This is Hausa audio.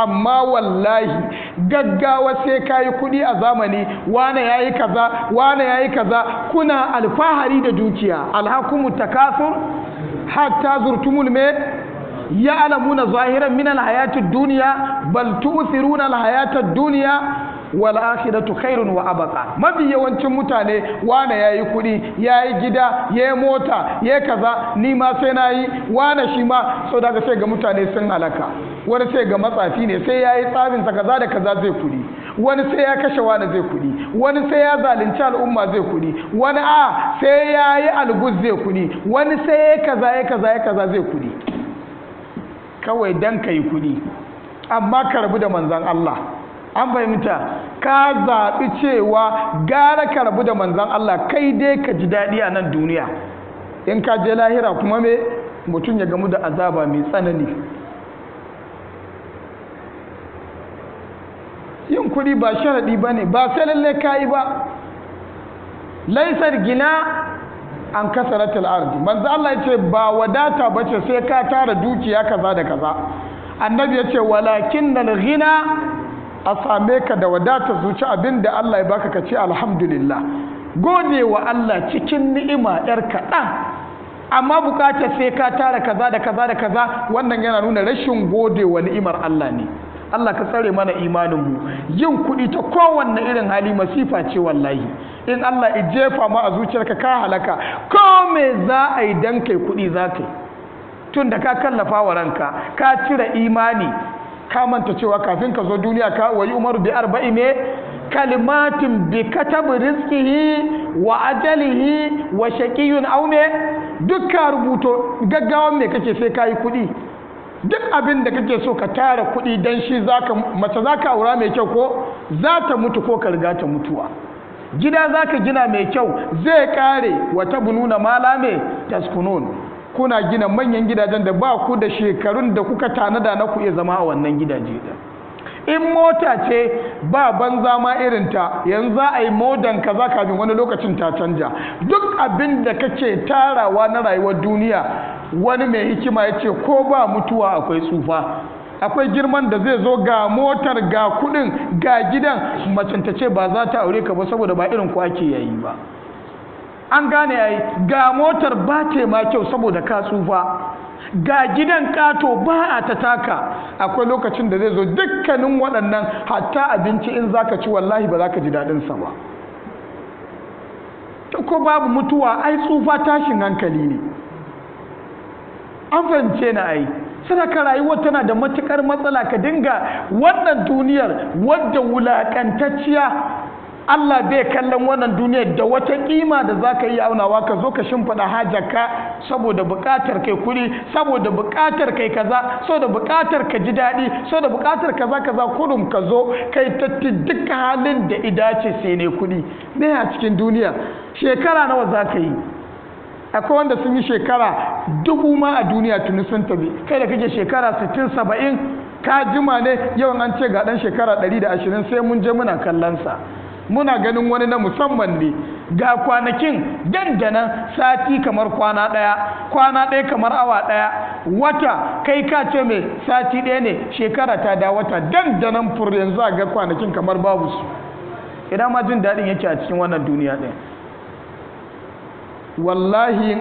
amma wallahi gaggawa sai kayi kuɗi a zamani, wane yayi kaza wane yayi kaza, kuna alfahari da dukiya. Alhakumu takasur hatta zurtumul me ya'lamuna zahiran min alhayatid dunya bal tu'thiruna alhayatad dunya wal akhiratu khairun wa abqa. Mafi yawancin mutane wane yayi kudi, yayi gida, yayi mota, yayi kaza, ni ma sai nayi, wane shi ma, so daga sai ga mutane sun halaka. Wani sai ga matsafi ne, sai yayi tsabin sa kaza da kaza zai kudi, wani sai ya kashe wani zai kudi, wani sai ya zalunci al'umma zai kudi, wani sai yayi alguz zai kudi, wani sai ya kaza zai kudi, kawai dan kai kudi. Amma ka rabu da manzon Allah. An fahimta, ka zaɓi cewa gara ka rabu da manzan Allah, kai dai ka ji daɗi a nan duniya. In ka je lahira kuma me mutum ya gamu da azaba mai tsanani. Yin kuɗi ba sharaɗi ba ne, ba sai lalle ka yi ba. Laisar gina an kasaratul ardi. Manzan Allah ya ce ba wadata ba ce sai ka tara dukiya kaza da kaza. Annabi ya ce walakin nal ghina a same ka da wadata zuci, abinda Allah ya baka ka ce alhamdulillah, gode wa Allah cikin ni'ima yar kaɗan. Amma bukatar sai ka tara kaza da kaza da kaza, wannan yana nuna rashin gode wa ni'imar Allah ne. Allah ka tsare mana imaninmu. Yin kuɗi ta kowanne irin hali masifa ce wallahi. In Allah ya jefa ma a zuciyarka ka halaka, ko me za a yi dan kai kuɗi za ka yi, tun da ka kallafa wa ranka, ka cire imani, ka manta cewa kafin ka zo duniya ka wayi umaru bi arba'i me kalimatin bi katabi rizqihi wa ajalihi wa shaqiyun aw me, duk ka rubuto gaggawan me kake sai kai kuɗi. Duk abin da kake so ka tara kuɗi dan shi mace zaka aura mai kyau ko za ta mutu ko ka riga ta mutuwa. Gida zaka gina mai kyau zai kare, wa tabununa malame taskunun. Kuna gina manyan gidajen da ba ku da shekarun da kuka tanada na ku iya zama a wannan gidaje da. In mota ce ba banza ma irinta, yanzu za a yi modan kaza kafin wani lokacin ta canja. Duk abin da kake tarawa na rayuwar duniya, wani mai hikima ya ce ko ba mutuwa akwai tsufa, akwai girman da zai zo, ga motar ga kudin ga gidan, macen ta ce ba za ta aure ka ba saboda ba irin ku ake yayi ba. An gane yayi, ga motar ba ta ma kyau saboda ka tsufa, ga gidan kato ba a ta taka. Akwai lokacin da zai zo dukkanin waɗannan, hatta abinci in zaka ci wallahi ba za ka ji daɗin sa ba. Ko babu mutuwa ai tsufa tashin hankali ne. An fahimce na ai. Sadaka rayuwar tana da matukar matsala, ka dinga wannan duniyar wadda wulakantacciya. Allah bai kallon wannan duniyar da wata kima da zaka yi aunawa, ka zo ka shimfida hajarka saboda buƙatar kai kuɗi, saboda buƙatar kai kaza, saboda buƙatar ka ji daɗi, saboda buƙatar kaza kurum ka zo kai tatti duka halin da idace sai ne kuɗi. Me a cikin duniya shekara nawa zaka yi? Akwai wanda sun yi shekara 1000 ma a duniya tuni sun tabi. Kai da kake shekara 60 70 ka jima ne, yawan an ce ga dan shekara 120 sai mun je muna kallon sa. Muna ganin wani na musamman ne, ga kwanakin dandanan, sati kamar kwana ɗaya kamar awa ɗaya, wata kai ka ce mai sati ɗaya ne, shekara ta da wata dandanan fur, yanzu a ga kwanakin kamar babu su. Ina ma jin daɗin yake a cikin wannan duniya ɗin. Wallahi